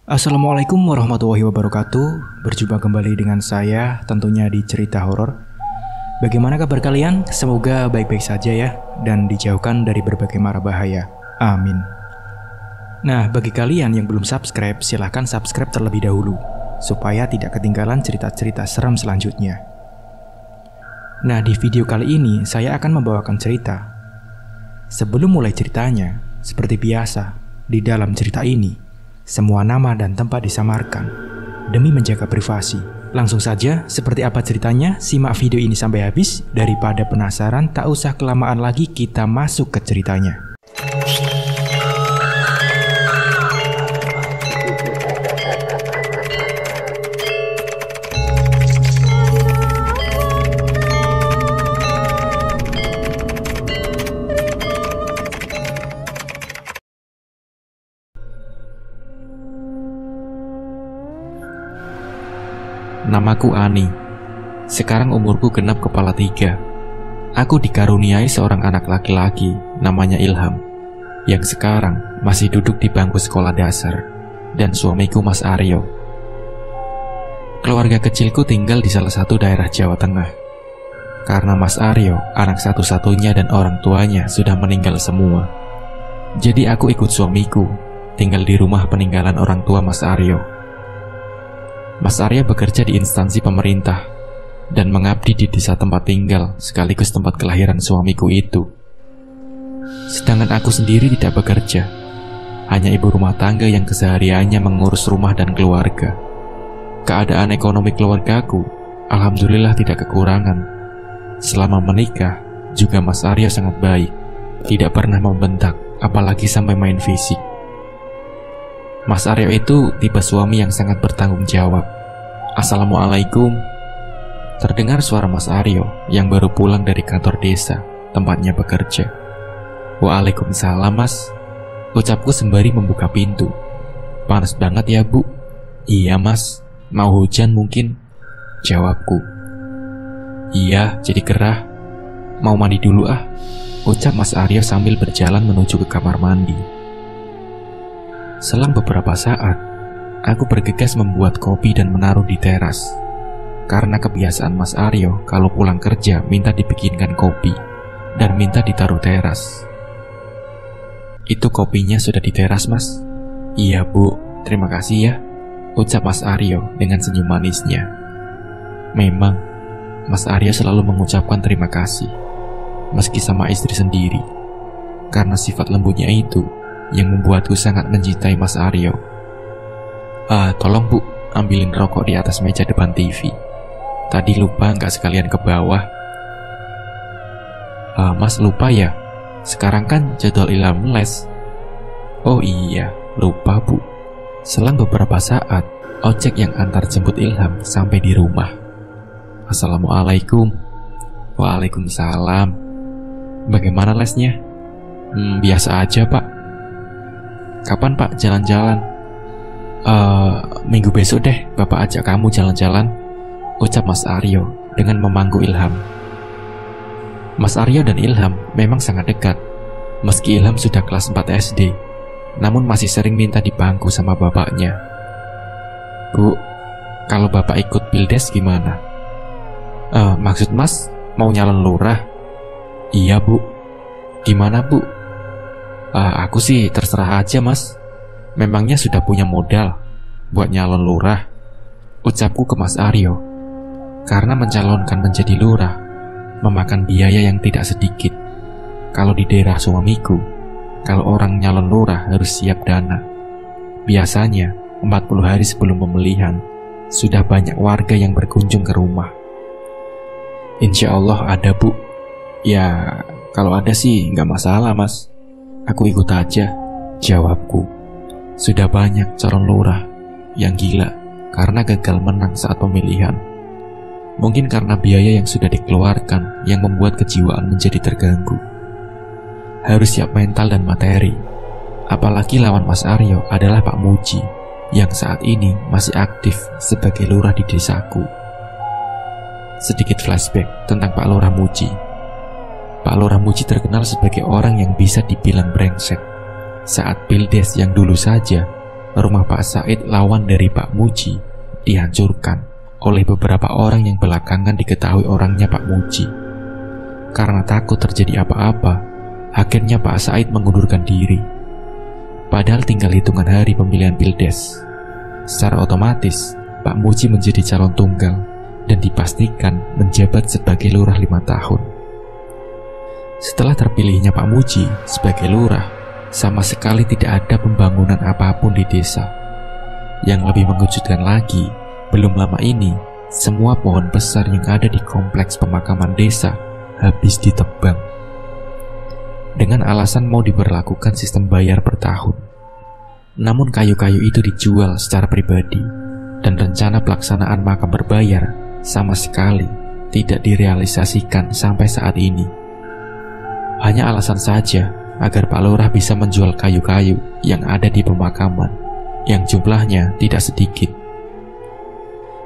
Assalamualaikum warahmatullahi wabarakatuh. Berjumpa kembali dengan saya tentunya di cerita horor. Bagaimana kabar kalian? Semoga baik-baik saja ya, dan dijauhkan dari berbagai mara bahaya. Amin. Nah, bagi kalian yang belum subscribe, silahkan subscribe terlebih dahulu supaya tidak ketinggalan cerita-cerita seram selanjutnya. Nah, di video kali ini saya akan membawakan cerita. Sebelum mulai ceritanya, seperti biasa, di dalam cerita ini semua nama dan tempat disamarkan demi menjaga privasi. Langsung saja, seperti apa ceritanya? Simak video ini sampai habis. Daripada penasaran, tak usah kelamaan lagi, kita masuk ke ceritanya. Namaku Ani. Sekarang umurku genap kepala 3. Aku dikaruniai seorang anak laki-laki namanya Ilham, yang sekarang masih duduk di bangku sekolah dasar, dan suamiku Mas Aryo. Keluarga kecilku tinggal di salah satu daerah Jawa Tengah. Karena Mas Aryo anak satu-satunya dan orang tuanya sudah meninggal semua, jadi aku ikut suamiku tinggal di rumah peninggalan orang tua Mas Aryo. Mas Arya bekerja di instansi pemerintah dan mengabdi di desa tempat tinggal sekaligus tempat kelahiran suamiku itu. Sedangkan aku sendiri tidak bekerja, hanya ibu rumah tangga yang kesehariannya mengurus rumah dan keluarga. Keadaan ekonomi keluargaku alhamdulillah tidak kekurangan. Selama menikah juga Mas Arya sangat baik, tidak pernah membentak, apalagi sampai main fisik. Mas Aryo itu tipe suami yang sangat bertanggung jawab. Assalamualaikum. Terdengar suara Mas Aryo yang baru pulang dari kantor desa tempatnya bekerja. Waalaikumsalam Mas, ucapku sembari membuka pintu. Panas banget ya Bu? Iya Mas, mau hujan mungkin, jawabku. Iya, jadi gerah. Mau mandi dulu ah, ucap Mas Aryo sambil berjalan menuju ke kamar mandi. Selang beberapa saat, aku bergegas membuat kopi dan menaruh di teras. Karena kebiasaan Mas Aryo kalau pulang kerja minta dibikinkan kopi dan minta ditaruh teras. Itu kopinya sudah di teras Mas? Iya Bu, terima kasih ya, ucap Mas Aryo dengan senyum manisnya. Memang, Mas Aryo selalu mengucapkan terima kasih, meski sama istri sendiri. Karena sifat lembutnya itu yang membuatku sangat mencintai Mas Aryo. Tolong Bu, ambilin rokok di atas meja depan TV. Tadi lupa nggak sekalian ke bawah. Mas lupa ya? Sekarang kan jadwal Ilham les. Oh iya, lupa Bu. Selang beberapa saat, ojek yang antar jemput Ilham sampai di rumah. Assalamualaikum. Waalaikumsalam. Bagaimana lesnya? Biasa aja Pak. Kapan Pak jalan-jalan? Minggu besok deh Bapak ajak kamu jalan-jalan, ucap Mas Aryo dengan memangku Ilham. Mas Aryo dan Ilham memang sangat dekat. Meski Ilham sudah kelas 4 SD, namun masih sering minta di bangku sama bapaknya. Bu, kalau Bapak ikut pildes gimana? Maksud Mas mau nyalon lurah? Iya Bu. Gimana Bu? Aku sih terserah aja Mas. Memangnya sudah punya modal buat nyalon lurah, ucapku ke Mas Aryo. Karena mencalonkan menjadi lurah memakan biaya yang tidak sedikit. Kalau di daerah suamiku, kalau orang nyalon lurah harus siap dana. Biasanya 40 hari sebelum pemilihan sudah banyak warga yang berkunjung ke rumah. Insya Allah ada Bu. Ya kalau ada sih nggak masalah Mas, aku ikut aja, jawabku. Sudah banyak calon lurah yang gila karena gagal menang saat pemilihan. Mungkin karena biaya yang sudah dikeluarkan yang membuat kejiwaan menjadi terganggu. Harus siap mental dan materi. Apalagi lawan Mas Aryo adalah Pak Muji yang saat ini masih aktif sebagai lurah di desaku. Sedikit flashback tentang Pak Lurah Muji. Pak Lurah Muji terkenal sebagai orang yang bisa dibilang brengsek. Saat pildes yang dulu saja, rumah Pak Said lawan dari Pak Muji dihancurkan oleh beberapa orang yang belakangan diketahui orangnya Pak Muji. Karena takut terjadi apa-apa, akhirnya Pak Said mengundurkan diri. Padahal tinggal hitungan hari pemilihan pildes. Secara otomatis, Pak Muji menjadi calon tunggal dan dipastikan menjabat sebagai lurah 5 tahun. Setelah terpilihnya Pak Muji sebagai lurah, sama sekali tidak ada pembangunan apapun di desa. Yang lebih mengejutkan lagi, belum lama ini, semua pohon besar yang ada di kompleks pemakaman desa habis ditebang. Dengan alasan mau diberlakukan sistem bayar per tahun. Namun kayu-kayu itu dijual secara pribadi, dan rencana pelaksanaan makam berbayar sama sekali tidak direalisasikan sampai saat ini. Hanya alasan saja agar Pak Lurah bisa menjual kayu-kayu yang ada di pemakaman, yang jumlahnya tidak sedikit.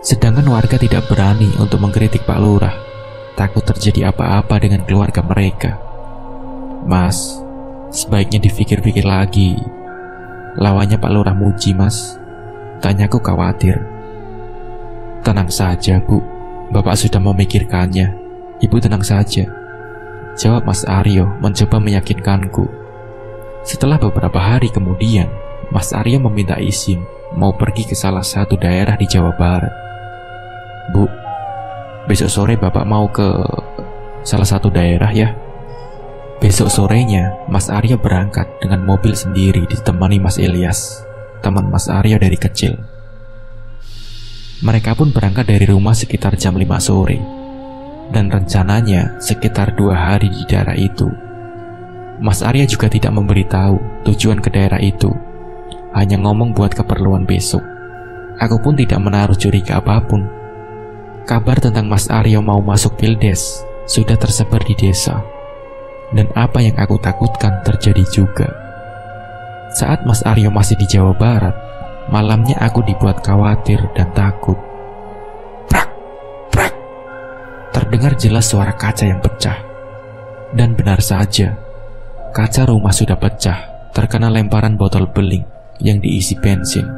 Sedangkan warga tidak berani untuk mengkritik Pak Lurah, takut terjadi apa-apa dengan keluarga mereka. Mas, sebaiknya dipikir-pikir lagi. Lawannya Pak Lurah Muji, Mas. Tanyaku khawatir. Tenang saja, Bu. Bapak sudah memikirkannya. Ibu tenang saja, jawab Mas Aryo mencoba meyakinkanku. Setelah beberapa hari kemudian, Mas Aryo meminta izin mau pergi ke salah satu daerah di Jawa Barat. Bu, besok sore Bapak mau ke salah satu daerah ya. Besok sorenya, Mas Aryo berangkat dengan mobil sendiri ditemani Mas Ilyas, teman Mas Aryo dari kecil. Mereka pun berangkat dari rumah sekitar jam 5 sore. Dan rencananya sekitar 2 hari di daerah itu. Mas Arya juga tidak memberitahu tujuan ke daerah itu, hanya ngomong buat keperluan besok. Aku pun tidak menaruh curiga apapun. Kabar tentang Mas Arya mau masuk pildes sudah tersebar di desa, dan apa yang aku takutkan terjadi juga. Saat Mas Arya masih di Jawa Barat, malamnya aku dibuat khawatir dan takut. Terdengar jelas suara kaca yang pecah. Dan benar saja, kaca rumah sudah pecah terkena lemparan botol beling yang diisi bensin,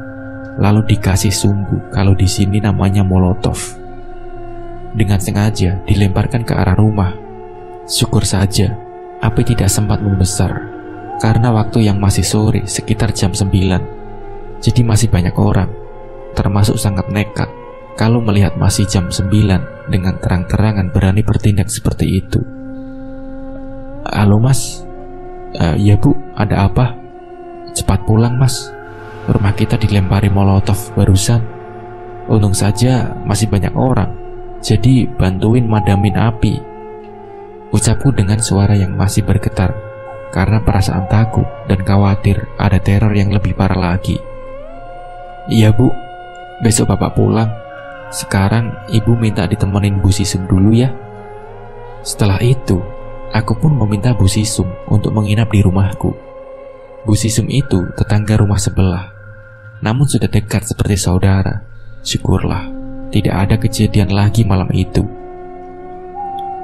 lalu dikasih sumbu kalau di sini namanya molotov. Dengan sengaja dilemparkan ke arah rumah. Syukur saja api tidak sempat membesar, karena waktu yang masih sore sekitar jam 9. Jadi masih banyak orang, termasuk sangat nekat kalau melihat masih jam 9 dengan terang-terangan berani bertindak seperti itu. Halo Mas. Ya Bu, ada apa? Cepat pulang Mas, rumah kita dilempari molotov barusan. Untung saja masih banyak orang, jadi bantuin madamin api, ucapku dengan suara yang masih bergetar karena perasaan takut dan khawatir ada teror yang lebih parah lagi. Iya Bu, besok Bapak pulang. Sekarang Ibu minta ditemenin Bu Sisum dulu ya. Setelah itu, aku pun meminta Bu Sisum untuk menginap di rumahku. Bu Sisum itu tetangga rumah sebelah, namun sudah dekat seperti saudara. Syukurlah, tidak ada kejadian lagi malam itu.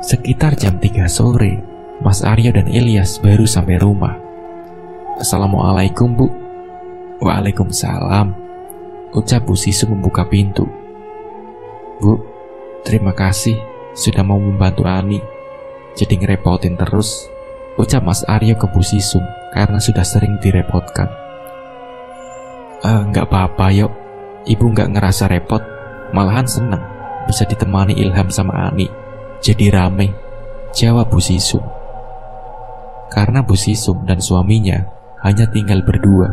Sekitar jam 3 sore, Mas Aryo dan Ilyas baru sampai rumah. Assalamualaikum Bu. Waalaikumsalam, ucap Bu Sisum membuka pintu. Bu, terima kasih sudah mau membantu Ani, jadi ngerepotin terus, ucap Mas Aryo ke Bu Sisum karena sudah sering direpotkan. Nggak apa-apa Yok, Ibu nggak ngerasa repot, malahan senang bisa ditemani Ilham sama Ani, jadi rame, jawab Bu Sisum. Karena Bu Sisum dan suaminya hanya tinggal berdua.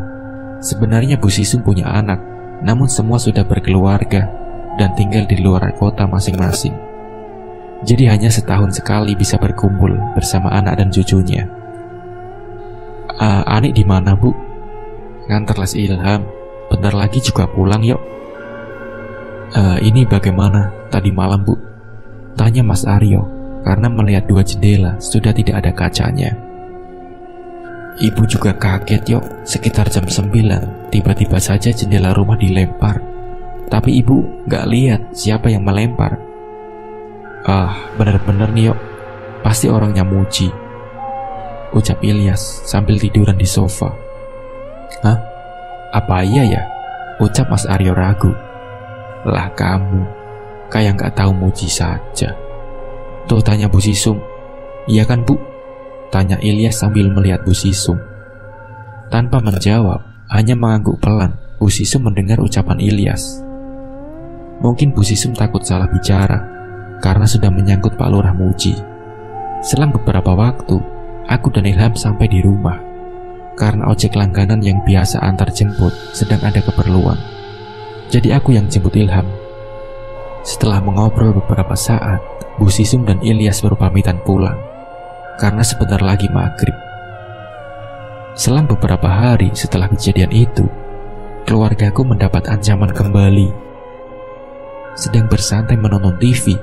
Sebenarnya Bu Sisum punya anak, namun semua sudah berkeluarga dan tinggal di luar kota masing-masing. Jadi hanya setahun sekali bisa berkumpul bersama anak dan cucunya. Ani di mana Bu? Nganter les Ilham, bentar lagi juga pulang Yok. Ini bagaimana tadi malam Bu? Tanya Mas Aryo karena melihat 2 jendela sudah tidak ada kacanya. Ibu juga kaget Yok, sekitar jam 9 tiba-tiba saja jendela rumah dilempar. Tapi Ibu gak lihat siapa yang melempar. Bener-bener nih Yok, pasti orangnya Muji, ucap Ilyas sambil tiduran di sofa. Hah? Apa iya ya? Ucap Mas Aryo ragu. Lah kamu, kayak gak tahu muji saja. Tuh tanya Bu Sisum. Iya kan Bu? Tanya Ilyas sambil melihat Bu Sisum. Tanpa menjawab, hanya mengangguk pelan, Bu Sisum mendengar ucapan Ilyas. Mungkin Bu Sisum takut salah bicara, karena sudah menyangkut Pak Lurah Muji. Selang beberapa waktu, aku dan Ilham sampai di rumah. Karena ojek langganan yang biasa antar jemput sedang ada keperluan, jadi aku yang jemput Ilham. Setelah mengobrol beberapa saat, Bu Sisum dan Ilyas berpamitan pulang, karena sebentar lagi maghrib. Selang beberapa hari setelah kejadian itu, keluargaku mendapat ancaman kembali. Sedang bersantai menonton TV,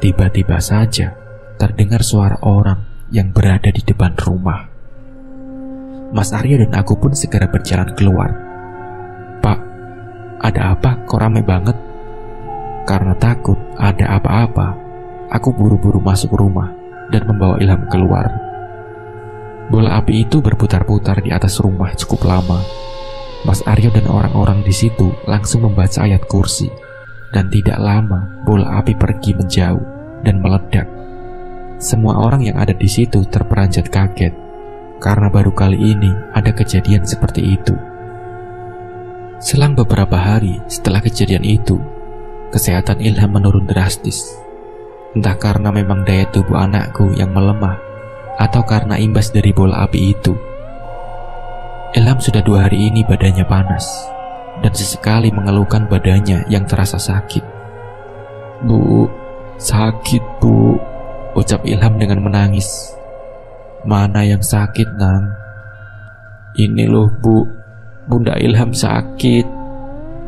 tiba-tiba saja terdengar suara orang yang berada di depan rumah. Mas Aryo dan aku pun segera berjalan keluar. Pak, ada apa kok ramai banget? Karena takut ada apa-apa, aku buru-buru masuk rumah dan membawa Ilham keluar. Bola api itu berputar-putar di atas rumah cukup lama. Mas Aryo dan orang-orang di situ langsung membaca ayat kursi, dan tidak lama bola api pergi menjauh dan meledak. Semua orang yang ada di situ terperanjat kaget, karena baru kali ini ada kejadian seperti itu. Selang beberapa hari setelah kejadian itu, kesehatan Ilham menurun drastis. Entah karena memang daya tubuh anakku yang melemah, atau karena imbas dari bola api itu. Ilham sudah 2 hari ini badannya panas, dan sesekali mengeluhkan badannya yang terasa sakit. Bu, sakit Bu, ucap Ilham dengan menangis. Mana yang sakit, Nang? Ini loh Bu, Bunda Ilham sakit.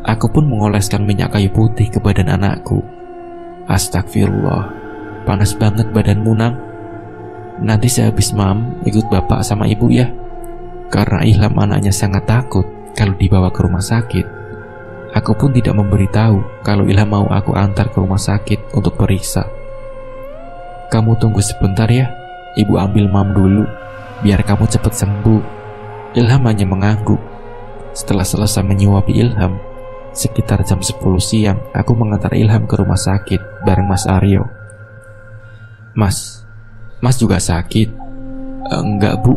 Aku pun mengoleskan minyak kayu putih ke badan anakku. Astagfirullah, panas banget badanmu, Nang. Nanti sehabis mam ikut bapak sama ibu ya. Karena Ilham anaknya sangat takut kalau dibawa ke rumah sakit, aku pun tidak memberitahu kalau Ilham mau aku antar ke rumah sakit untuk periksa. Kamu tunggu sebentar ya, ibu ambil mam dulu, biar kamu cepat sembuh. Ilham hanya mengangguk. Setelah selesai menyuapi Ilham, sekitar jam 10 siang, aku mengantar Ilham ke rumah sakit bareng Mas Aryo. Mas juga sakit? Enggak Bu,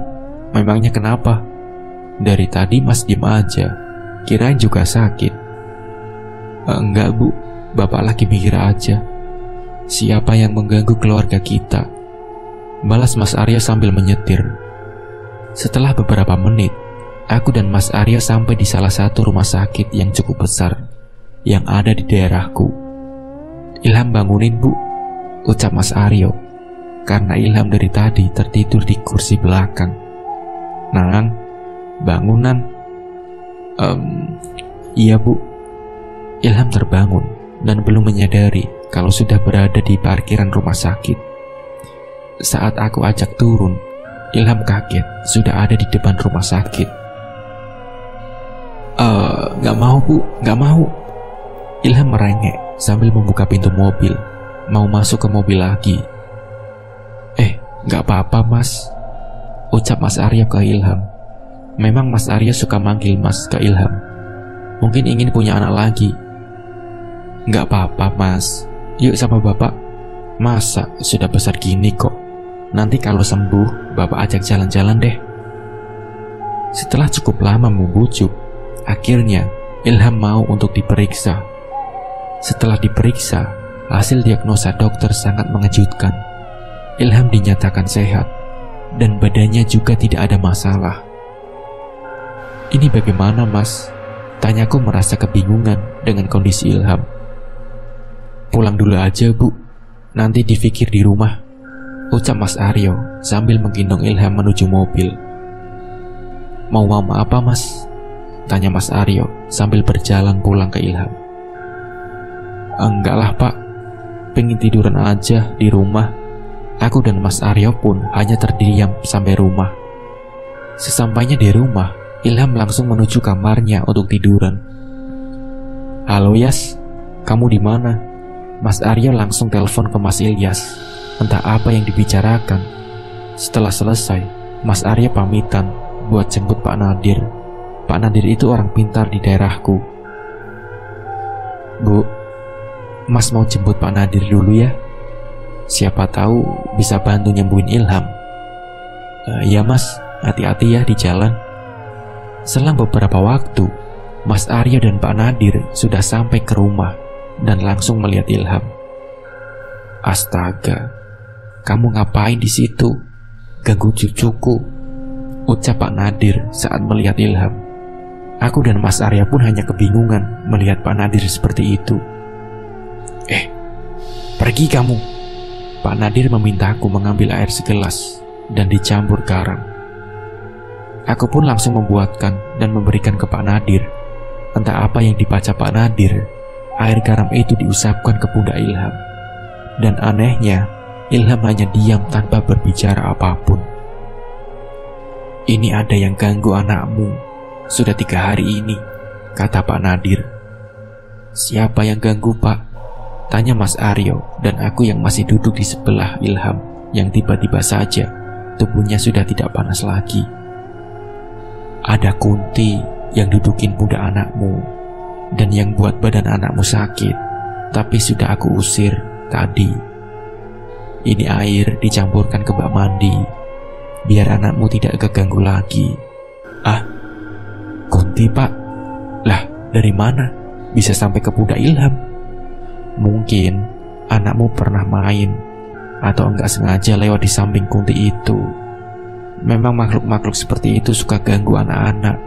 memangnya kenapa? Dari tadi Mas diem aja, kirain juga sakit. Enggak Bu, Bapak lagi mikir aja, siapa yang mengganggu keluarga kita? Balas Mas Aryo sambil menyetir. Setelah beberapa menit, aku dan Mas Aryo sampai di salah satu rumah sakit yang cukup besar yang ada di daerahku. Ilham bangunin Bu, ucap Mas Aryo, karena Ilham dari tadi tertidur di kursi belakang. Nang, bangunan. Iya Bu. Ilham terbangun dan belum menyadari kalau sudah berada di parkiran rumah sakit. Saat aku ajak turun, Ilham kaget sudah ada di depan rumah sakit. Gak mau Bu, gak mau. Ilham merengek sambil membuka pintu mobil, mau masuk ke mobil lagi. Gak apa-apa Mas, ucap Mas Aryo ke Ilham. Memang Mas Aryo suka manggil Mas ke Ilham, mungkin ingin punya anak lagi. Gak apa-apa Mas, yuk sama Bapak. Masa sudah besar gini kok, nanti kalau sembuh Bapak ajak jalan-jalan deh. Setelah cukup lama membujuk, akhirnya Ilham mau untuk diperiksa. Setelah diperiksa, hasil diagnosa dokter sangat mengejutkan. Ilham dinyatakan sehat, dan badannya juga tidak ada masalah. Ini bagaimana Mas? Tanyaku merasa kebingungan dengan kondisi Ilham. Pulang dulu aja Bu, nanti dipikir di rumah, ucap Mas Aryo sambil menggendong Ilham menuju mobil. Mau apa Mas? Tanya Mas Aryo sambil berjalan pulang ke Ilham. Enggak lah Pak, pengen tiduran aja di rumah. Aku dan Mas Aryo pun hanya terdiam sampai rumah. Sesampainya di rumah, Ilham langsung menuju kamarnya untuk tiduran. Halo Yas, kamu di mana? Mas Aryo langsung telepon ke Mas Ilyas. Entah apa yang dibicarakan. Setelah selesai, Mas Aryo pamitan buat jemput Pak Nadir. Pak Nadir itu orang pintar di daerahku. Bu, Mas mau jemput Pak Nadir dulu ya. Siapa tahu bisa bantu nyembuhin Ilham. Iya Mas, hati-hati ya di jalan. Selang beberapa waktu, Mas Aryo dan Pak Nadir sudah sampai ke rumah dan langsung melihat Ilham. Astaga, kamu ngapain di situ? Ganggu cucuku, ucap Pak Nadir saat melihat Ilham. Aku dan Mas Arya pun hanya kebingungan melihat Pak Nadir seperti itu. Pergi kamu. Pak Nadir memintaku mengambil air segelas dan dicampur garam. Aku pun langsung membuatkan dan memberikan ke Pak Nadir. Entah apa yang dibaca Pak Nadir, air garam itu diusapkan ke pundak Ilham. Dan anehnya, Ilham hanya diam tanpa berbicara apapun. Ini ada yang ganggu anakmu. Sudah 3 hari ini, kata Pak Nadir. Siapa yang ganggu, Pak? Tanya Mas Aryo dan aku yang masih duduk di sebelah Ilham, yang tiba-tiba saja tubuhnya sudah tidak panas lagi. Ada Kunti yang dudukin pundak anakmu dan yang buat badan anakmu sakit, tapi sudah aku usir tadi. Ini air dicampurkan ke bak mandi biar anakmu tidak keganggu lagi. Kunti, Pak? Lah, dari mana bisa sampai ke pundak Ilham? Mungkin anakmu pernah main atau enggak sengaja lewat di samping Kunti itu. Memang makhluk-makhluk seperti itu suka ganggu anak-anak.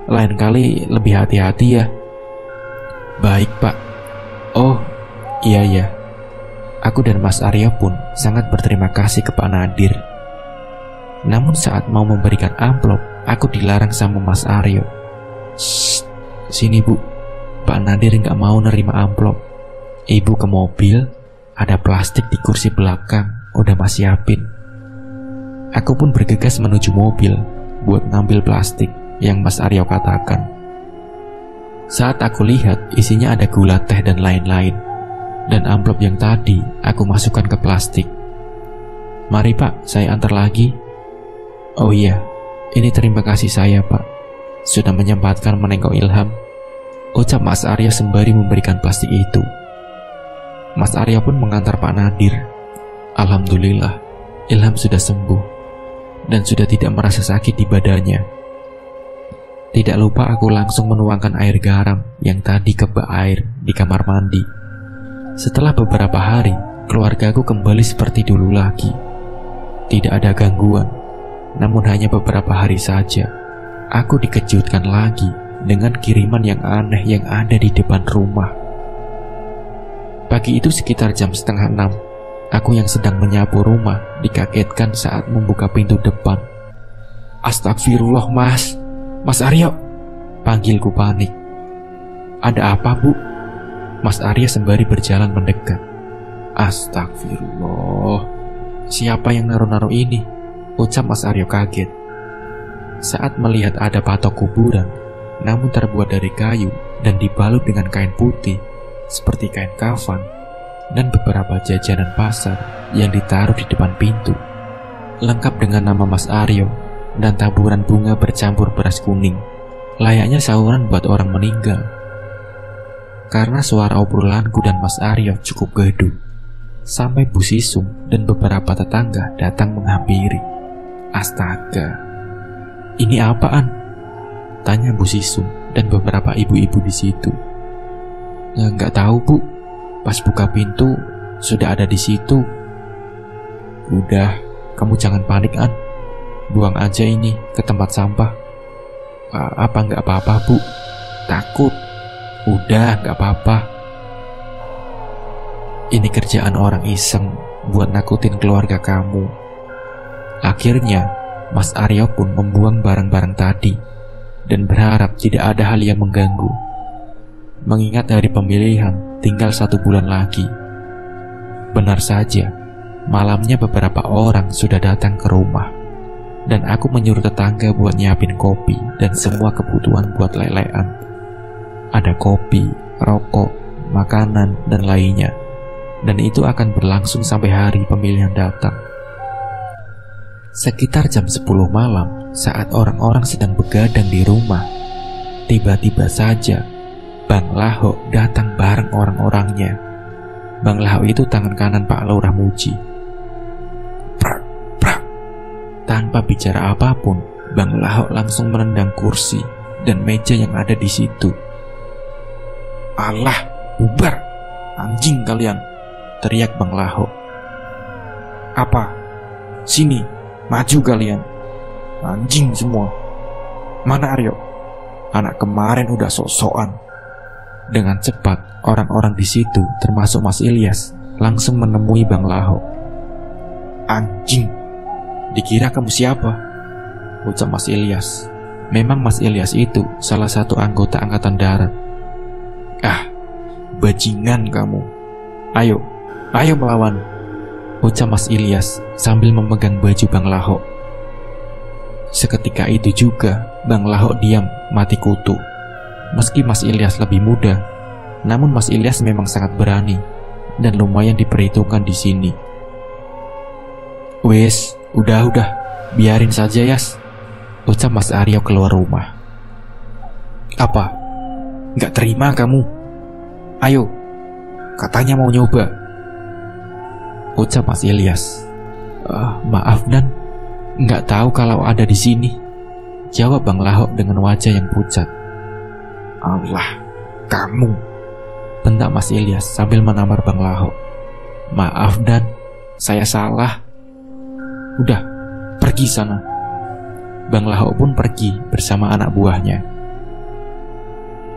Lain kali lebih hati-hati ya. Baik, Pak. Oh, iya. Aku dan Mas Arya pun sangat berterima kasih ke Pak Nadir. Namun saat mau memberikan amplop, aku dilarang sama Mas Aryo. Shh, sini Bu. Pak Nadir nggak mau nerima amplop. Ibu ke mobil, ada plastik di kursi belakang, udah Mas siapin. Aku pun bergegas menuju mobil buat ngambil plastik yang Mas Aryo katakan. Saat aku lihat, isinya ada gula teh dan lain-lain. Dan amplop yang tadi aku masukkan ke plastik. Mari Pak, saya antar lagi. Oh iya, ini terima kasih saya Pak, sudah menyempatkan menengok Ilham, ucap Mas Arya sembari memberikan plastik itu. Mas Arya pun mengantar Pak Nadir. Alhamdulillah, Ilham sudah sembuh dan sudah tidak merasa sakit di badannya. Tidak lupa aku langsung menuangkan air garam yang tadi ke bak air di kamar mandi. Setelah beberapa hari, keluargaku kembali seperti dulu lagi. Tidak ada gangguan, namun hanya beberapa hari saja aku dikejutkan lagi dengan kiriman yang aneh yang ada di depan rumah. Pagi itu sekitar jam 5:30, aku yang sedang menyapu rumah dikagetkan saat membuka pintu depan. Astagfirullah Mas Aryo, panggilku panik. Ada apa Bu? Mas Arya sembari berjalan mendekat. Astagfirullah, siapa yang naruh-naruh ini? Ucap Mas Aryo kaget saat melihat ada patok kuburan, namun terbuat dari kayu dan dibalut dengan kain putih seperti kain kafan, dan beberapa jajanan pasar yang ditaruh di depan pintu, lengkap dengan nama Mas Aryo dan taburan bunga bercampur beras kuning, layaknya sahuran buat orang meninggal. Karena suara obrolanku dan Mas Aryo cukup gaduh, sampai Bu Sisum dan beberapa tetangga datang menghampiri. Astaga, ini apaan? Tanya Bu Sisum dan beberapa ibu-ibu di situ. Nggak tahu Bu, pas buka pintu sudah ada di situ. Udah, kamu jangan panik An, buang aja ini ke tempat sampah. Apa nggak apa-apa Bu? Takut. Udah, nggak apa-apa. Ini kerjaan orang iseng buat nakutin keluarga kamu. Akhirnya Mas Aryo pun membuang barang-barang tadi dan berharap tidak ada hal yang mengganggu. Mengingat hari pemilihan tinggal 1 bulan lagi. Benar saja, malamnya beberapa orang sudah datang ke rumah, dan aku menyuruh tetangga buat nyiapin kopi dan semua kebutuhan buat lelean. Ada kopi, rokok, makanan, dan lainnya. Dan itu akan berlangsung sampai hari pemilihan datang. Sekitar jam 10 malam, saat orang-orang sedang begadang di rumah, tiba-tiba saja Bang Laho datang bareng orang-orangnya. Bang Laho itu tangan kanan Pak Lurah Muji. Prak, prak. Tanpa bicara apapun, Bang Laho langsung menendang kursi dan meja yang ada di situ. "Alah, bubar! Anjing kalian!" teriak Bang Laho. "Apa? Sini, maju kalian! Anjing semua! Mana Aryo? Anak kemarin udah sok-sokan." Dengan cepat, orang-orang di situ, termasuk Mas Ilyas, langsung menemui Bang Laho. "Anjing, dikira kamu siapa?" ucap Mas Ilyas. Memang Mas Ilyas itu salah satu anggota Angkatan Darat. "Ah, bajingan kamu. Ayo melawan," ucap Mas Ilyas sambil memegang baju Bang Laho. Seketika itu juga, Bang Laho diam mati kutu. Meski Mas Ilyas lebih muda, namun Mas Ilyas memang sangat berani dan lumayan diperhitungkan di sini. "Wes, udah, biarin saja Yas," ucap Mas Aryo keluar rumah. "Apa? Nggak terima kamu? Ayo, katanya mau nyoba," ucap Mas Ilyas. Maaf Dan, nggak tahu kalau ada di sini," jawab Bang Laho dengan wajah yang pucat. "Allah, kamu," bentak Mas Ilyas sambil menamar Bang Laho. "Maaf Dan, saya salah. Udah, pergi sana." Bang Laho pun pergi bersama anak buahnya.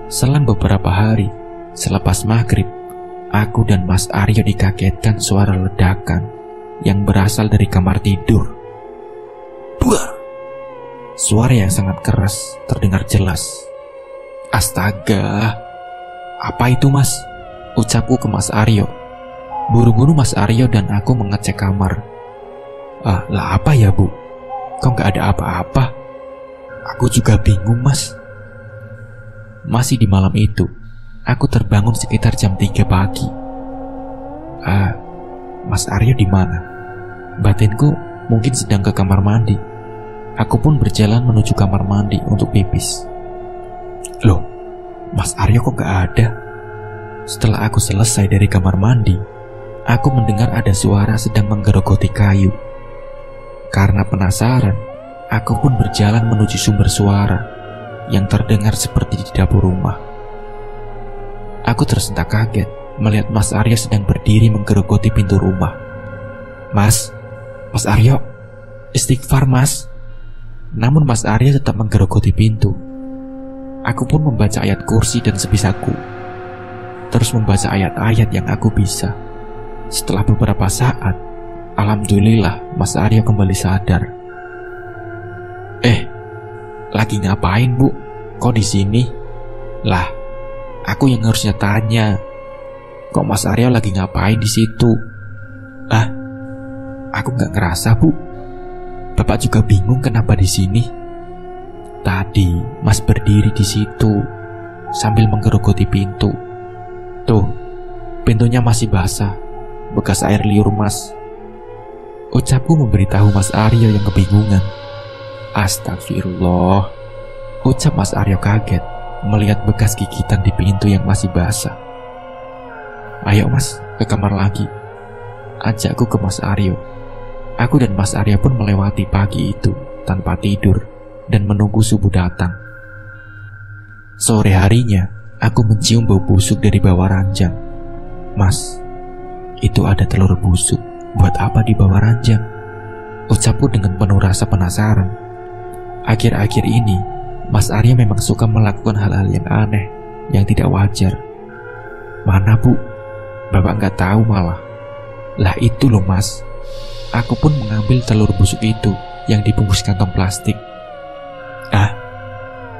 Selang beberapa hari, selepas maghrib, aku dan Mas Aryo dikagetkan suara ledakan yang berasal dari kamar tidur. Buah! Suara yang sangat keras terdengar jelas. "Astaga, apa itu Mas?" ucapku ke Mas Aryo. Buru-buru Mas Aryo dan aku mengecek kamar. Lah apa ya Bu? Kok nggak ada apa-apa? Aku juga bingung Mas." Masih di malam itu, aku terbangun sekitar jam 3 pagi. Mas Aryo di mana? Batinku mungkin sedang ke kamar mandi. Aku pun berjalan menuju kamar mandi untuk pipis. Loh, Mas Aryo kok gak ada? Setelah aku selesai dari kamar mandi, aku mendengar ada suara sedang menggerogoti kayu. Karena penasaran, aku pun berjalan menuju sumber suara yang terdengar seperti di dapur rumah. Aku tersentak kaget melihat Mas Aryo sedang berdiri menggerogoti pintu rumah. Mas Aryo, istighfar Mas." Namun Mas Aryo tetap menggerogoti pintu. Aku pun membaca ayat kursi dan sebisaku, terus membaca ayat-ayat yang aku bisa. Setelah beberapa saat, alhamdulillah Mas Aryo kembali sadar. Lagi ngapain Bu? Kok di sini? Lah, aku yang harusnya tanya. Kok Mas Aryo lagi ngapain di situ? Aku nggak ngerasa Bu. Bapak juga bingung kenapa di sini. Tadi Mas berdiri di situ sambil menggerogoti pintu. Tuh, pintunya masih basah, bekas air liur Mas. Ucapku memberitahu Mas Aryo yang kebingungan. Astagfirullah, ucap Mas Aryo kaget melihat bekas gigitan di pintu yang masih basah. Ayo Mas, ke kamar lagi, ajakku ke Mas Aryo. Aku dan Mas Aryo pun melewati pagi itu tanpa tidur dan menunggu subuh datang. Sore harinya, aku mencium bau busuk dari bawah ranjang. Mas, itu ada telur busuk. Buat apa di bawah ranjang? Ucapku dengan penuh rasa penasaran. Akhir-akhir ini, Mas Aryo memang suka melakukan hal-hal yang aneh, yang tidak wajar. Mana Bu? Bapak nggak tahu malah. Lah itu loh Mas. Aku pun mengambil telur busuk itu yang dibungkus kantong plastik.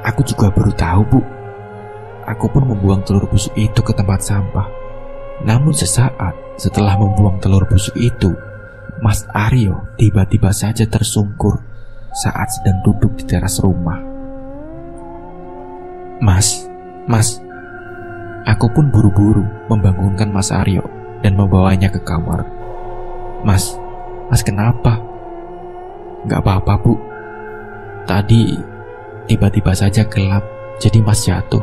Aku juga baru tahu Bu. Aku pun membuang telur busuk itu ke tempat sampah. Namun sesaat setelah membuang telur busuk itu, Mas Aryo tiba-tiba saja tersungkur saat sedang duduk di teras rumah. Mas. Aku pun buru-buru membangunkan Mas Aryo dan membawanya ke kamar. Mas kenapa? Gak apa-apa Bu. Tadi tiba-tiba saja gelap, jadi Mas jatuh.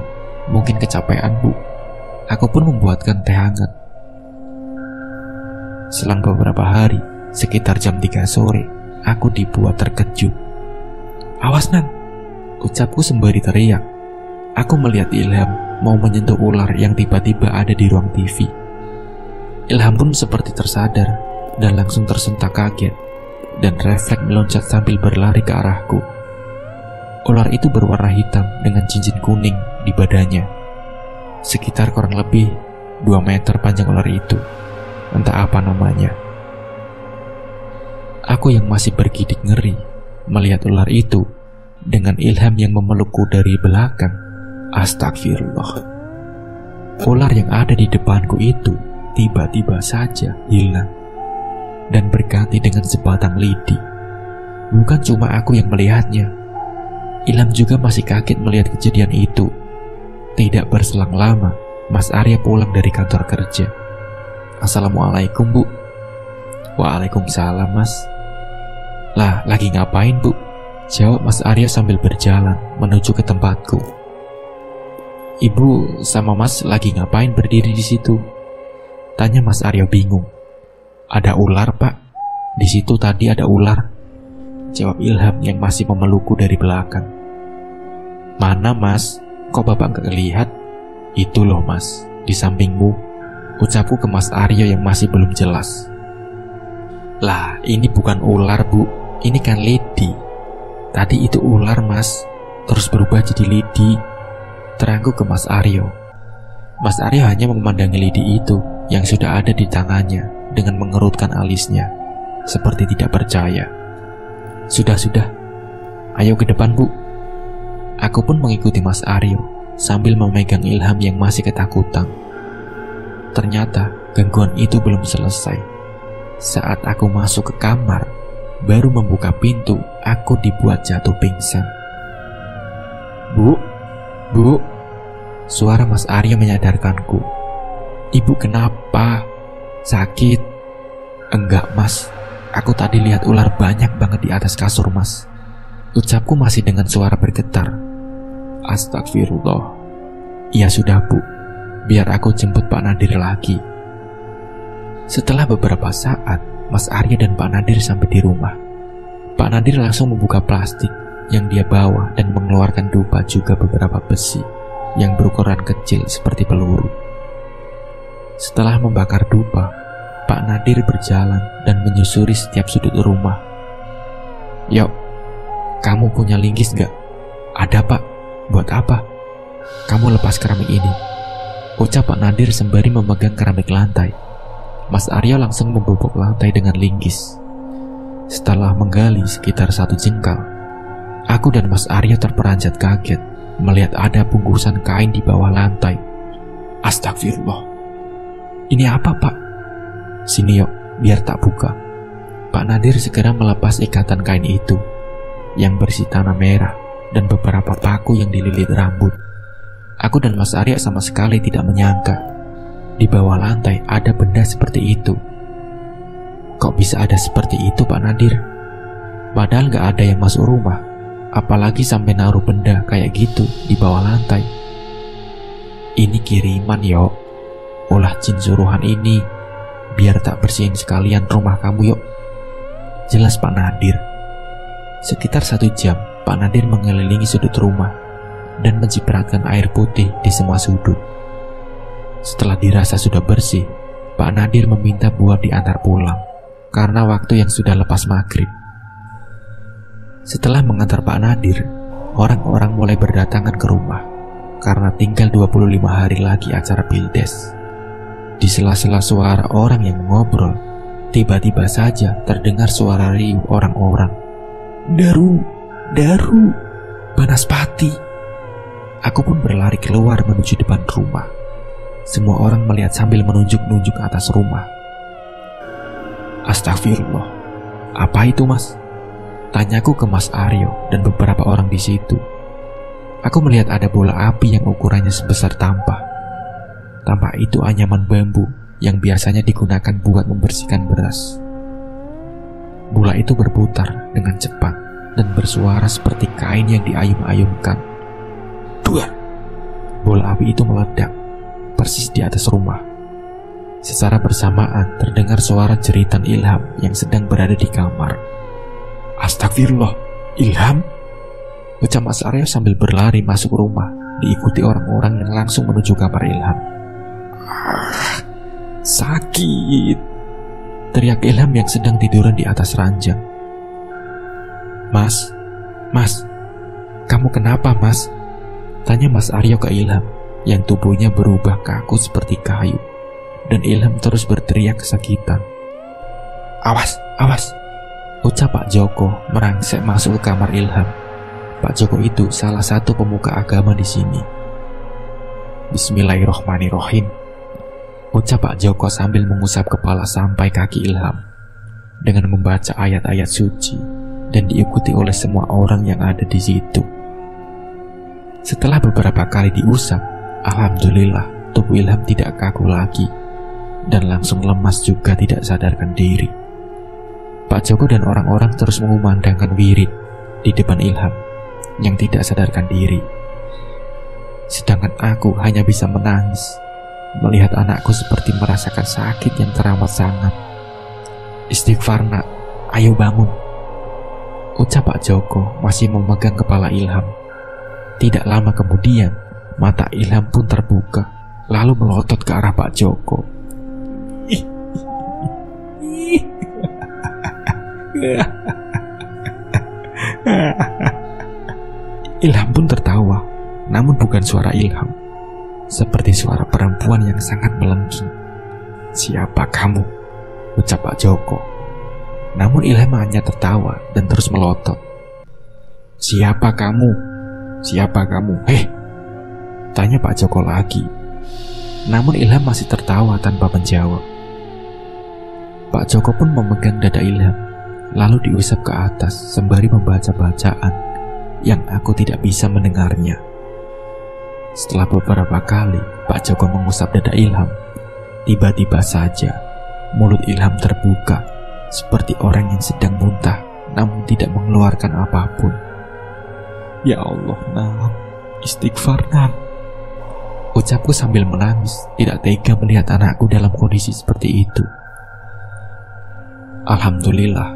Mungkin kecapean, Bu. Aku pun membuatkan teh hangat. Selang beberapa hari, sekitar jam 3 sore, aku dibuat terkejut. "Awas, Nan!" ucapku sembari teriak. Aku melihat Ilham mau menyentuh ular yang tiba-tiba ada di ruang TV. Ilham pun seperti tersadar dan langsung tersentak kaget dan refleks meloncat sambil berlari ke arahku. Ular itu berwarna hitam dengan cincin kuning di badannya. Sekitar kurang lebih 2 meter panjang ular itu. Entah apa namanya. Aku yang masih bergidik ngeri melihat ular itu dengan Ilham yang memelukku dari belakang. Astagfirullah. Ular yang ada di depanku itu tiba-tiba saja hilang dan berganti dengan sebatang lidi. Bukan cuma aku yang melihatnya, Ilham juga masih kaget melihat kejadian itu. Tidak berselang lama, Mas Arya pulang dari kantor kerja. "Assalamualaikum, Bu." "Waalaikumsalam, Mas." "Lah, lagi ngapain, Bu?" jawab Mas Arya sambil berjalan menuju ke tempatku. "Ibu sama Mas lagi ngapain berdiri di situ?" tanya Mas Arya bingung. "Ada ular, Pak. Di situ tadi ada ular," jawab Ilham yang masih memelukku dari belakang. "Mana, Mas? Kok Bapak nggak lihat?" "Itu loh, Mas, di sampingmu," ucapku ke Mas Arya yang masih belum jelas. "Lah, ini bukan ular, Bu. Ini kan lidi. Tadi itu ular, Mas. Terus berubah jadi lidi," terangku ke Mas Aryo. Mas Aryo hanya memandangi lidi itu yang sudah ada di tangannya dengan mengerutkan alisnya, seperti tidak percaya. Sudah, ayo ke depan, Bu." Aku pun mengikuti Mas Aryo sambil memegang Ilham yang masih ketakutan. Ternyata gangguan itu belum selesai. Saat aku masuk ke kamar, baru membuka pintu, aku dibuat jatuh pingsan. Bu, suara Mas Arya menyadarkanku. "Ibu kenapa? Sakit?" "Enggak, Mas. Aku tadi lihat ular banyak banget di atas kasur, Mas," ucapku masih dengan suara bergetar. Astagfirullah. "Ya sudah, Bu. Biar aku jemput Pak Nadir lagi." Setelah beberapa saat, Mas Arya dan Pak Nadir sampai di rumah. Pak Nadir langsung membuka plastik yang dia bawa dan mengeluarkan dupa juga beberapa besi yang berukuran kecil seperti peluru. Setelah membakar dupa, Pak Nadir berjalan dan menyusuri setiap sudut rumah. "Yuk, kamu punya linggis gak?" "Ada, Pak." "Buat apa?" "Kamu lepas keramik ini," ucap Pak Nadir sembari memegang keramik lantai. Mas Arya langsung membobok lantai dengan linggis. Setelah menggali sekitar 1 jengkal, aku dan Mas Arya terperanjat kaget melihat ada bungkusan kain di bawah lantai. Astagfirullah. "Ini apa, Pak?" "Sini yuk, biar tak buka." Pak Nadir segera melepas ikatan kain itu yang berisi tanah merah dan beberapa paku yang dililit rambut. Aku dan Mas Arya sama sekali tidak menyangka di bawah lantai ada benda seperti itu. "Kok bisa ada seperti itu, Pak Nadir? Padahal gak ada yang masuk rumah, apalagi sampai naruh benda kayak gitu di bawah lantai." "Ini kiriman, yo. Ulah jin suruhan ini. Biar tak bersihin sekalian rumah kamu, yuk," jelas Pak Nadir. Sekitar 1 jam, Pak Nadir mengelilingi sudut rumah dan mencipratkan air putih di semua sudut. Setelah dirasa sudah bersih, Pak Nadir meminta buat diantar pulang karena waktu yang sudah lepas maghrib. Setelah mengantar Pak Nadir, orang-orang mulai berdatangan ke rumah karena tinggal 25 hari lagi acara Pildes. Di sela-sela suara orang yang mengobrol, tiba-tiba saja terdengar suara riuh orang-orang. Daru, Banaspati." Aku pun berlari keluar menuju depan rumah. Semua orang melihat sambil menunjuk-nunjuk atas rumah. Astagfirullah. "Apa itu, Mas?" tanyaku ke Mas Aryo dan beberapa orang di situ. Aku melihat ada bola api yang ukurannya sebesar tampah. Tampah itu anyaman bambu yang biasanya digunakan buat membersihkan beras. Bola itu berputar dengan cepat dan bersuara seperti kain yang diayun-ayunkan. Duar, bola api itu meledak persis di atas rumah. Secara bersamaan terdengar suara jeritan Ilham yang sedang berada di kamar. "Astagfirullah, Ilham!" ucap Mas Aryo sambil berlari masuk rumah, diikuti orang-orang yang langsung menuju kamar Ilham. "Sakit!" teriak Ilham yang sedang tiduran di atas ranjang. Mas, kamu kenapa, Mas?" tanya Mas Aryo ke Ilham yang tubuhnya berubah kaku seperti kayu, dan Ilham terus berteriak kesakitan. Awas!" ucap Pak Joko merangsek masuk ke kamar Ilham. Pak Joko itu salah satu pemuka agama di sini. "Bismillahirrohmanirrohim," ucap Pak Joko sambil mengusap kepala sampai kaki Ilham dengan membaca ayat-ayat suci dan diikuti oleh semua orang yang ada di situ. Setelah beberapa kali diusap, alhamdulillah tubuh Ilham tidak kaku lagi dan langsung lemas juga tidak sadarkan diri. Pak Joko dan orang-orang terus mengumandangkan wirid di depan Ilham yang tidak sadarkan diri. Sedangkan aku hanya bisa menangis melihat anakku seperti merasakan sakit yang teramat sangat. "Istighfar nak, ayo bangun," ucap Pak Joko masih memegang kepala Ilham. Tidak lama kemudian, mata Ilham pun terbuka, lalu melotot ke arah Pak Joko. Ilham pun tertawa, namun bukan suara Ilham, seperti suara perempuan yang sangat melengking. "Siapa kamu?" ucap Pak Joko. Namun Ilham hanya tertawa dan terus melotot. "Siapa kamu? Siapa kamu? Tanya Pak Joko lagi. Namun Ilham masih tertawa tanpa menjawab. Pak Joko pun memegang dada Ilham, lalu diusap ke atas sembari membaca bacaan yang aku tidak bisa mendengarnya. Setelah beberapa kali Pak Joko mengusap dada Ilham, tiba-tiba saja mulut Ilham terbuka seperti orang yang sedang muntah namun tidak mengeluarkan apapun. "Ya Allah, Nam, istighfar, Nam," ucapku sambil menangis, tidak tega melihat anakku dalam kondisi seperti itu. "Alhamdulillah,"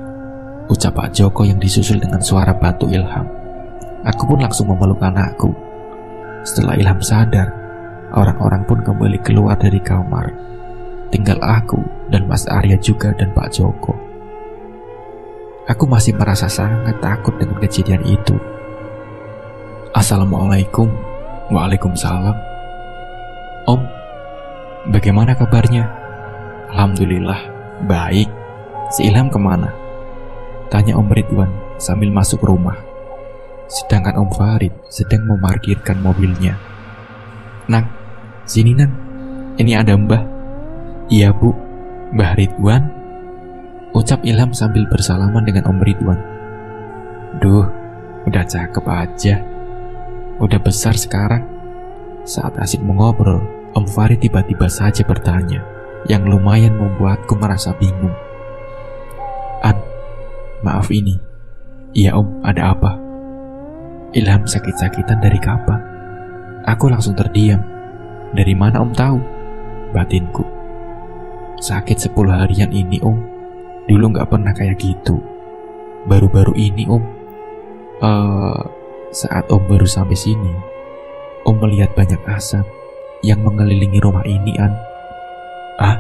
ucap Pak Joko yang disusul dengan suara batu Ilham. Aku pun langsung memeluk anakku. Setelah Ilham sadar, orang-orang pun kembali keluar dari kamar. Tinggal aku dan Mas Arya juga dan Pak Joko. Aku masih merasa sangat takut dengan kejadian itu. "Assalamualaikum." "Waalaikumsalam." "Om, bagaimana kabarnya?" "Alhamdulillah, baik." "Si Ilham kemana?" tanya Om Ridwan sambil masuk rumah. Sedangkan Om Farid sedang memarkirkan mobilnya. "Nang, sini Nang, ini ada Mbah." "Iya Bu, Mbah Ridwan," ucap Ilham sambil bersalaman dengan Om Ridwan. "Duh, udah cakep aja. Udah besar sekarang." Saat asik mengobrol, Om Farid tiba-tiba saja bertanya, yang lumayan membuatku merasa bingung. "An, maaf ini." "Iya Om, ada apa?" "Ilham sakit-sakitan dari kapan?" Aku langsung terdiam. "Dari mana Om tahu?" batinku. "Sakit 10 harian ini Om. Dulu gak pernah kayak gitu. Baru-baru ini Om. Saat Om baru sampai sini, Om melihat banyak asap yang mengelilingi rumah ini, An." "Ah,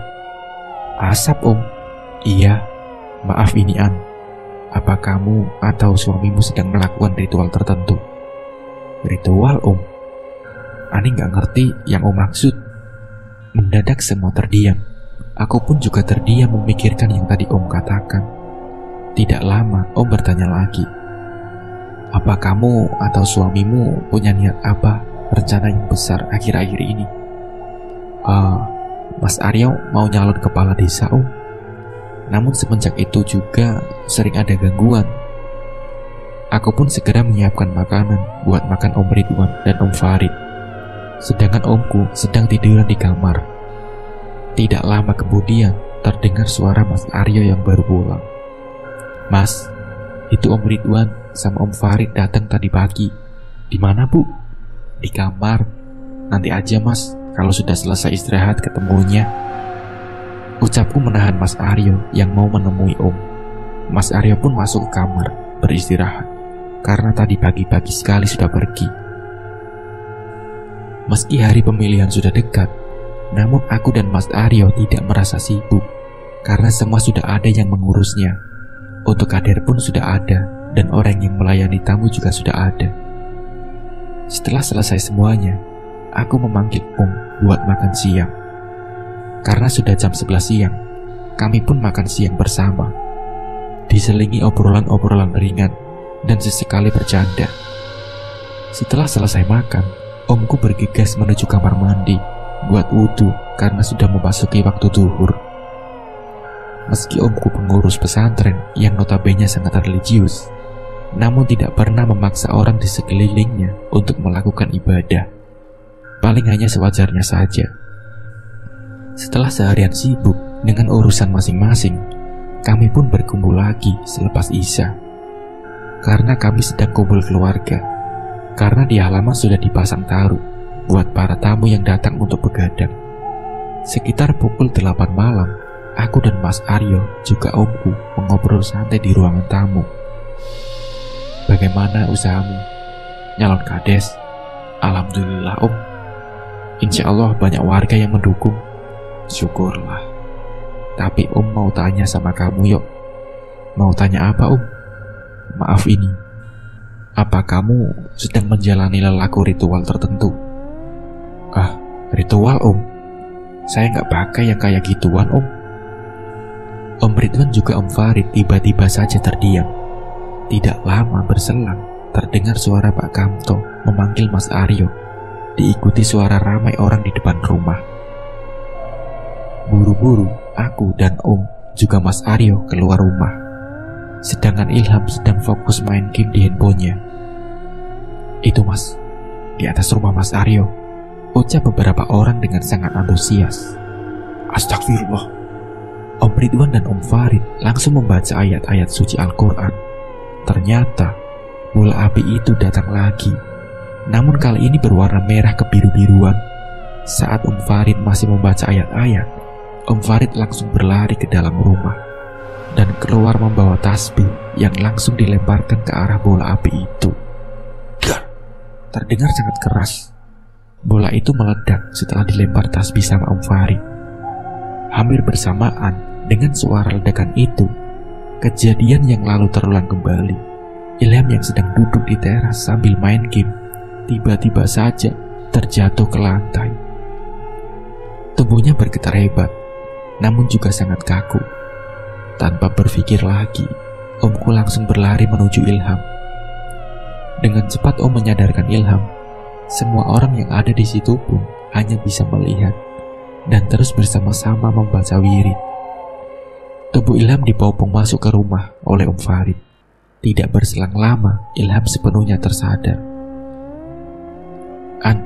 asap Om?" "Iya, maaf ini An. Apa kamu atau suamimu sedang melakukan ritual tertentu?" "Ritual Om?" Ani gak ngerti yang Om maksud. Mendadak semua terdiam. Aku pun juga terdiam memikirkan yang tadi Om katakan. Tidak lama Om bertanya lagi, "Apa kamu atau suamimu punya niat apa, rencana yang besar akhir-akhir ini?" Mas Aryo mau nyalon kepala desa Om. Namun semenjak itu juga sering ada gangguan. Aku pun segera menyiapkan makanan buat makan Om Ridwan dan Om Farid. Sedangkan omku sedang tiduran di kamar. Tidak lama kemudian terdengar suara Mas Aryo yang baru pulang. "Mas, itu Om Ridwan sama Om Farid datang tadi pagi." "Di mana Bu?" "Di kamar. nanti aja mas, kalau sudah selesai istirahat ketemunya. Ucapku menahan Mas Aryo yang mau menemui Om. Mas Aryo pun masuk ke kamar beristirahat, karena tadi pagi-pagi sekali sudah pergi. Meski hari pemilihan sudah dekat, namun aku dan Mas Aryo tidak merasa sibuk, karena semua sudah ada yang mengurusnya. Untuk kader pun sudah ada, dan orang yang melayani tamu juga sudah ada. Setelah selesai semuanya, aku memanggil Om buat makan siang. Karena sudah jam 11 siang, kami pun makan siang bersama, diselingi obrolan-obrolan ringan dan sesekali bercanda. Setelah selesai makan, Omku bergegas menuju kamar mandi buat wudhu karena sudah memasuki waktu zuhur. Meski Omku pengurus pesantren yang notabene sangat religius, namun tidak pernah memaksa orang di sekelilingnya untuk melakukan ibadah. Paling hanya sewajarnya saja. Setelah seharian sibuk dengan urusan masing-masing, kami pun berkumpul lagi selepas Isya. Karena kami sedang kumpul keluarga, karena di halaman sudah dipasang taruh buat para tamu yang datang untuk begadang. Sekitar pukul 8 malam, aku dan Mas Aryo juga Omku mengobrol santai di ruangan tamu. Bagaimana usahamu? Nyalon kades? Alhamdulillah Om. Insya Allah banyak warga yang mendukung. Syukurlah. Tapi Om mau tanya sama kamu yuk. Mau tanya apa Om? Maaf ini, apa kamu sedang menjalani lelaku ritual tertentu? Ah, ritual Om? Saya nggak pakai yang kayak gituan Om. Om Ridwan juga Om Farid tiba-tiba saja terdiam. Tidak lama berselang, terdengar suara Pak Kamto memanggil Mas Aryo, diikuti suara ramai orang di depan rumah. Buru-buru, aku dan Om juga Mas Aryo keluar rumah, sedangkan Ilham sedang fokus main game di handphonenya. Itu Mas, di atas rumah Mas Aryo, ucap beberapa orang dengan sangat antusias. Astagfirullah. Om Ridwan dan Om Farid langsung membaca ayat-ayat suci Al-Quran. Ternyata bola api itu datang lagi, namun kali ini berwarna merah kebiru-biruan. Saat Om Farid masih membaca ayat-ayat, Om Farid langsung berlari ke dalam rumah dan keluar membawa tasbih yang langsung dilemparkan ke arah bola api itu. Terdengar sangat keras. Bola itu meledak setelah dilempar tasbih sama Om Farid. Hampir bersamaan dengan suara ledakan itu, kejadian yang lalu terulang kembali. Ilham yang sedang duduk di teras sambil main game, tiba-tiba saja terjatuh ke lantai. Tubuhnya bergetar hebat, namun juga sangat kaku. Tanpa berpikir lagi, Omku langsung berlari menuju Ilham. Dengan cepat Om menyadarkan Ilham. Semua orang yang ada di situ pun hanya bisa melihat dan terus bersama-sama membaca wirid. Tubuh Ilham dibopong masuk ke rumah oleh Om Farid. Tidak berselang lama, Ilham sepenuhnya tersadar. An,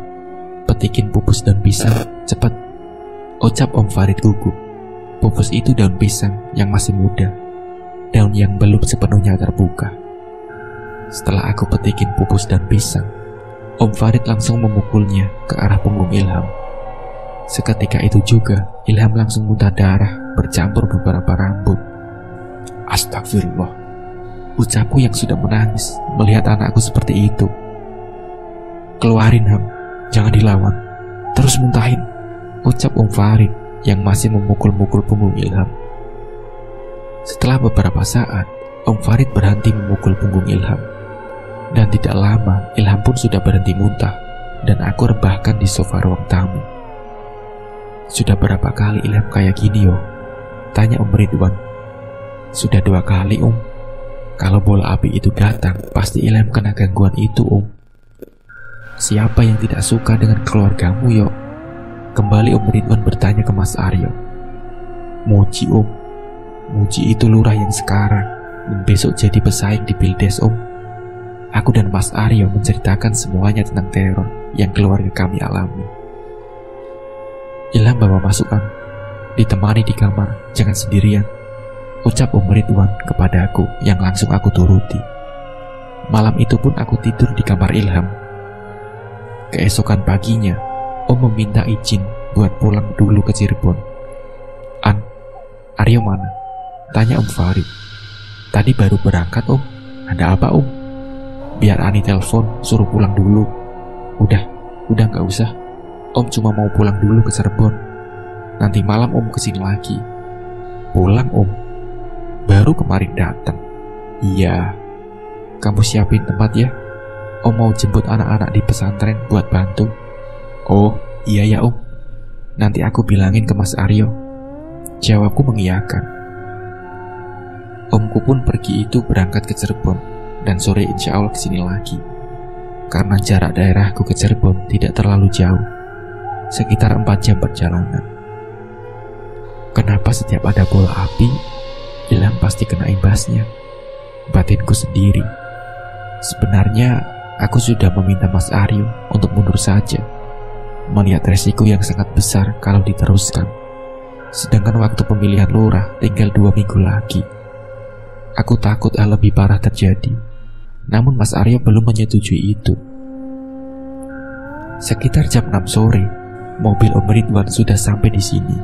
petikin pupus daun pisang, cepat, ucap Om Farid gugup. Pupus itu daun pisang yang masih muda, daun yang belum sepenuhnya terbuka. Setelah aku petikin pupus daun pisang, Om Farid langsung memukulnya ke arah punggung Ilham. Seketika itu juga, Ilham langsung muntah darah bercampur beberapa rambut. Astagfirullah, ucapku yang sudah menangis melihat anakku seperti itu. Keluarin Ham, jangan dilawan, terus muntahin, ucap Om Farid yang masih memukul-mukul punggung Ilham. Setelah beberapa saat, Om Farid berhenti memukul punggung Ilham. Dan tidak lama, Ilham pun sudah berhenti muntah, dan aku rebahkan di sofa ruang tamu. Sudah berapa kali Ilham kayak gini yo? Tanya Om Ridwan. Sudah 2 kali Om. Kalau bola api itu datang, pasti Ilham kena gangguan itu Om. Siapa yang tidak suka dengan keluargamu yo? Kembali Om Ridwan bertanya ke Mas Aryo. Muji Om. Muji itu lurah yang sekarang dan besok jadi pesaing di Pildes Om. Aku dan Mas Aryo menceritakan semuanya tentang teror yang keluarga kami alami. Ilham bawa masuk Am, ditemani di kamar, jangan sendirian, ucap Om Ridwan kepadaku yang langsung aku turuti. Malam itu pun aku tidur di kamar Ilham. Keesokan paginya, Om meminta izin buat pulang dulu ke Cirebon. An, Aryo mana? Tanya Om Farid. Tadi baru berangkat Om. Ada apa Om? Biar Ani telepon suruh pulang dulu. Udah gak usah. Om cuma mau pulang dulu ke Cirebon. Nanti malam Om kesini lagi. Pulang Om? Baru kemarin datang. Iya. Kamu siapin tempat ya. Om mau jemput anak-anak di pesantren buat bantu. Oh iya ya Om. Nanti aku bilangin ke Mas Aryo. Jawabku mengiyakan. Omku pun pergi itu berangkat ke Cirebon, dan sore insya Allah kesini lagi. Karena jarak daerahku ke Cirebon tidak terlalu jauh, sekitar 4 jam perjalanan. Kenapa setiap ada bola api, Ilham pasti kena imbasnya? Batinku sendiri. Sebenarnya aku sudah meminta Mas Aryo untuk mundur saja, melihat resiko yang sangat besar kalau diteruskan. Sedangkan waktu pemilihan lurah tinggal 2 minggu lagi. Aku takut hal lebih parah terjadi. Namun Mas Aryo belum menyetujui itu. Sekitar jam 6 sore, mobil Om Ridwan sudah sampai di sini.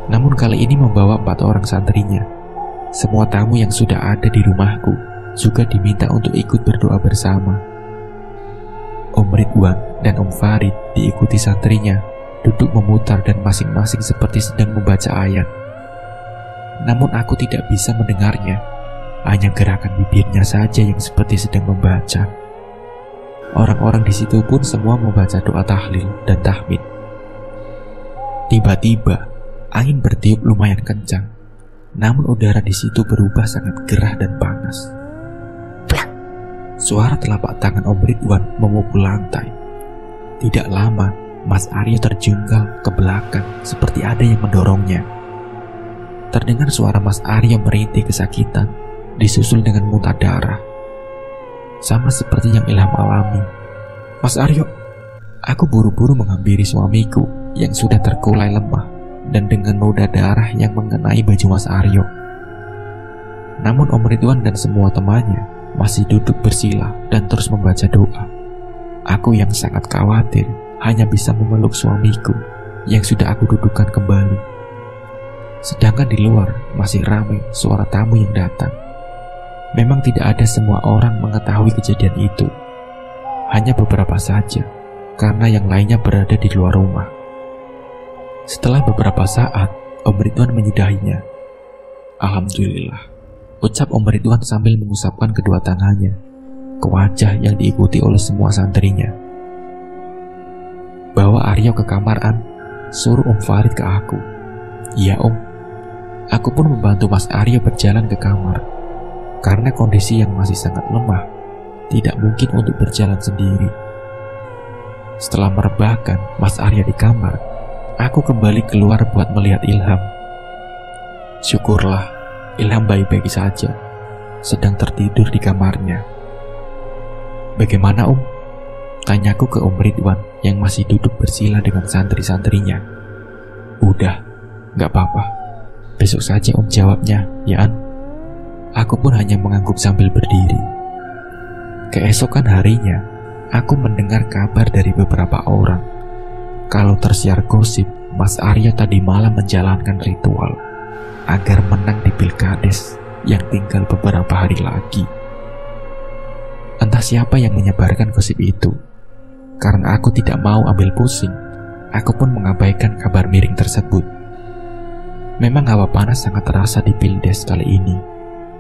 Namun kali ini membawa 4 orang santrinya. Semua tamu yang sudah ada di rumahku juga diminta untuk ikut berdoa bersama. Om Ridwan dan Om Farid diikuti santrinya, duduk memutar dan masing-masing seperti sedang membaca ayat. Namun aku tidak bisa mendengarnya. Hanya gerakan bibirnya saja yang seperti sedang membaca. Orang-orang di situ pun semua membaca doa tahlil dan tahmid. Tiba-tiba angin bertiup lumayan kencang. Namun udara di situ berubah sangat gerah dan panas. Plak! Suara telapak tangan Om Ridwan memukul lantai. Tidak lama, Mas Aryo terjungkal ke belakang seperti ada yang mendorongnya. Terdengar suara Mas Aryo merintih kesakitan, disusul dengan muntah darah. Sama seperti yang Ilham alami. Mas Aryo, aku buru-buru menghampiri suamiku yang sudah terkulai lemah dan dengan noda darah yang mengenai baju Mas Aryo. Namun Om Ridwan dan semua temannya masih duduk bersila dan terus membaca doa. Aku yang sangat khawatir hanya bisa memeluk suamiku yang sudah aku dudukkan kembali. Sedangkan di luar masih ramai suara tamu yang datang. Memang tidak ada semua orang mengetahui kejadian itu. Hanya beberapa saja, karena yang lainnya berada di luar rumah. Setelah beberapa saat, Om Ridwan menyudahinya. Alhamdulillah, ucap Om Ridwan sambil mengusapkan kedua tangannya ke wajah yang diikuti oleh semua santrinya. Bawa Aryo ke kamar An, suruh Om Farid ke aku. Iya Om. Aku pun membantu Mas Aryo berjalan ke kamar. Karena kondisi yang masih sangat lemah, tidak mungkin untuk berjalan sendiri. Setelah merebahkan Mas Aryo di kamar, aku kembali keluar buat melihat Ilham. Syukurlah, Ilham baik-baik saja, sedang tertidur di kamarnya. Bagaimana Om? Tanyaku ke Om Ridwan yang masih duduk bersila dengan santri-santrinya. Udah, gak apa-apa. Besok saja Om jawabnya, ya An. Aku pun hanya mengangguk sambil berdiri. Keesokan harinya, aku mendengar kabar dari beberapa orang kalau tersiar gosip Mas Aryo tadi malam menjalankan ritual agar menang di Pilkades yang tinggal beberapa hari lagi. Entah siapa yang menyebarkan gosip itu. Karena aku tidak mau ambil pusing, aku pun mengabaikan kabar miring tersebut. Memang hawa panas sangat terasa di Pildes kali ini,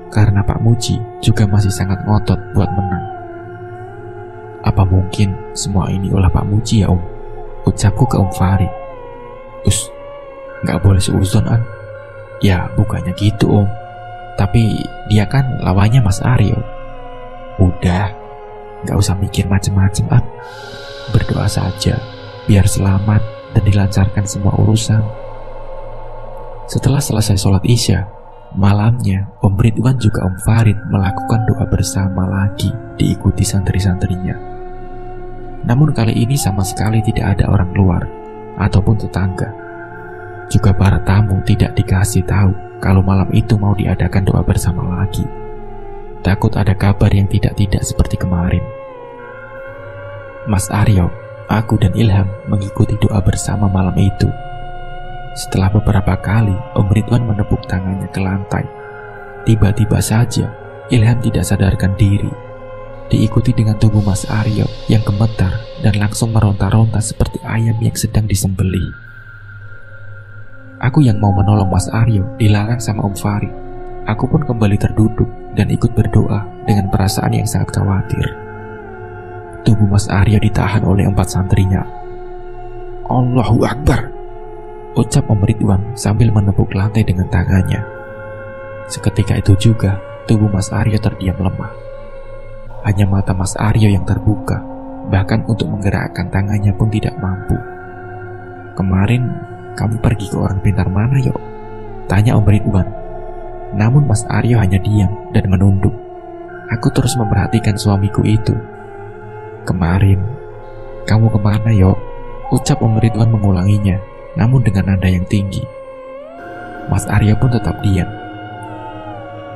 karena Pak Muji juga masih sangat ngotot buat menang. Apa mungkin semua ini ulah Pak Muji ya Om? Ucapku ke Om Farid. Gak boleh seuzon An. Ya bukannya gitu Om, tapi dia kan lawannya Mas Aryo. Udah, gak usah mikir macem-macem An. Berdoa saja biar selamat dan dilancarkan semua urusan. Setelah selesai sholat Isya, malamnya Om Ridwan juga Om Farid melakukan doa bersama lagi diikuti santri-santrinya. Namun kali ini sama sekali tidak ada orang luar ataupun tetangga. Juga para tamu tidak dikasih tahu kalau malam itu mau diadakan doa bersama lagi. Takut ada kabar yang tidak-tidak seperti kemarin. Mas Aryo Aku dan Ilham mengikuti doa bersama malam itu. Setelah beberapa kali Om Ridwan menepuk tangannya ke lantai, tiba-tiba saja Ilham tidak sadarkan diri, diikuti dengan tubuh Mas Aryo yang gemetar dan langsung meronta-ronta seperti ayam yang sedang disembelih. Aku yang mau menolong Mas Aryo dilarang sama Om Farid. Aku pun kembali terduduk dan ikut berdoa dengan perasaan yang sangat khawatir. Tubuh Mas Aryo ditahan oleh 4 santrinya. Allahu Akbar, ucap Om Ridwan sambil menepuk lantai dengan tangannya. Seketika itu juga tubuh Mas Aryo terdiam lemah. Hanya mata Mas Aryo yang terbuka, bahkan untuk menggerakkan tangannya pun tidak mampu. Kemarin kamu pergi ke orang pintar mana, Yok? Tanya Om Ridwan. Namun Mas Aryo hanya diam dan menunduk. Aku terus memperhatikan suamiku itu. Kemarin, kamu kemana, Yok? Ucap Om Ridwan mengulanginya, namun dengan nada yang tinggi. Mas Aryo pun tetap diam.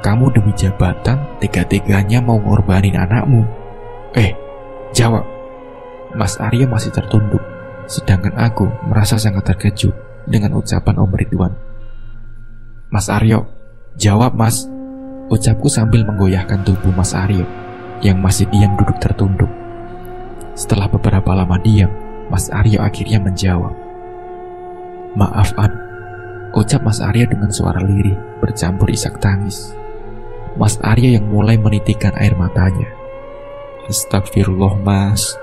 Kamu demi jabatan tega-teganya mau ngorbanin anakmu. Jawab. Mas Aryo masih tertunduk, sedangkan aku merasa sangat terkejut dengan ucapan Om Ridwan. Mas Aryo, jawab Mas, ucapku sambil menggoyahkan tubuh Mas Aryo yang masih diam duduk tertunduk. Setelah beberapa lama diam, Mas Aryo akhirnya menjawab. Maaf An, ucap Mas Aryo dengan suara lirih bercampur isak tangis. Mas Aryo yang mulai menitikkan air matanya. Astagfirullah Mas.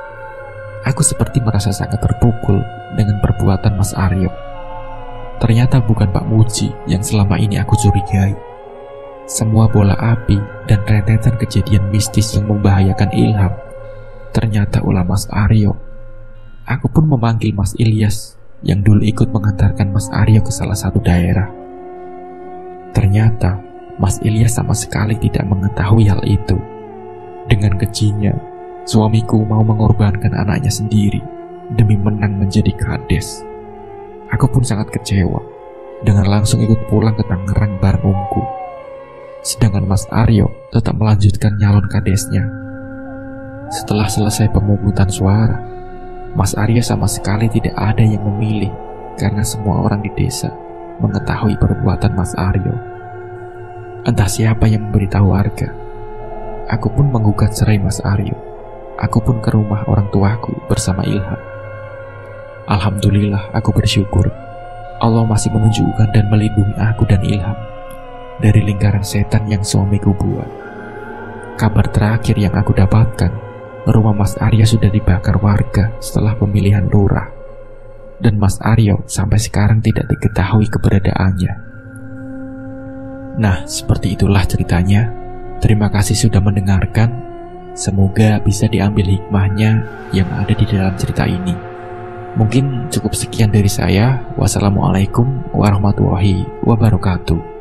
Aku seperti merasa sangat terpukul dengan perbuatan Mas Aryo. Ternyata bukan Pak Muji yang selama ini aku curigai. Semua bola api dan rentetan kejadian mistis yang membahayakan Ilham ternyata ulah Mas Aryo. Aku pun memanggil Mas Ilyas yang dulu ikut mengantarkan Mas Aryo ke salah satu daerah. Ternyata Mas Ilyas sama sekali tidak mengetahui hal itu. Dengan kejinya, suamiku mau mengorbankan anaknya sendiri demi menang menjadi kades. Aku pun sangat kecewa dengan langsung ikut pulang ke Tangerang bareng omku. Sedangkan Mas Aryo tetap melanjutkan nyalon kadesnya. Setelah selesai pemungutan suara, Mas Aryo sama sekali tidak ada yang memilih karena semua orang di desa mengetahui perbuatan Mas Aryo. Entah siapa yang memberitahu warga. Aku pun menggugat cerai Mas Aryo. Aku pun ke rumah orang tuaku bersama Ilham. Alhamdulillah, aku bersyukur Allah masih menunjukkan dan melindungi aku dan Ilham dari lingkaran setan yang suamiku buat. Kabar terakhir yang aku dapatkan, rumah Mas Aryo sudah dibakar warga setelah pemilihan lurah, dan Mas Aryo sampai sekarang tidak diketahui keberadaannya. Nah, seperti itulah ceritanya. Terima kasih sudah mendengarkan. Semoga bisa diambil hikmahnya yang ada di dalam cerita ini. Mungkin cukup sekian dari saya. Wassalamualaikum warahmatullahi wabarakatuh.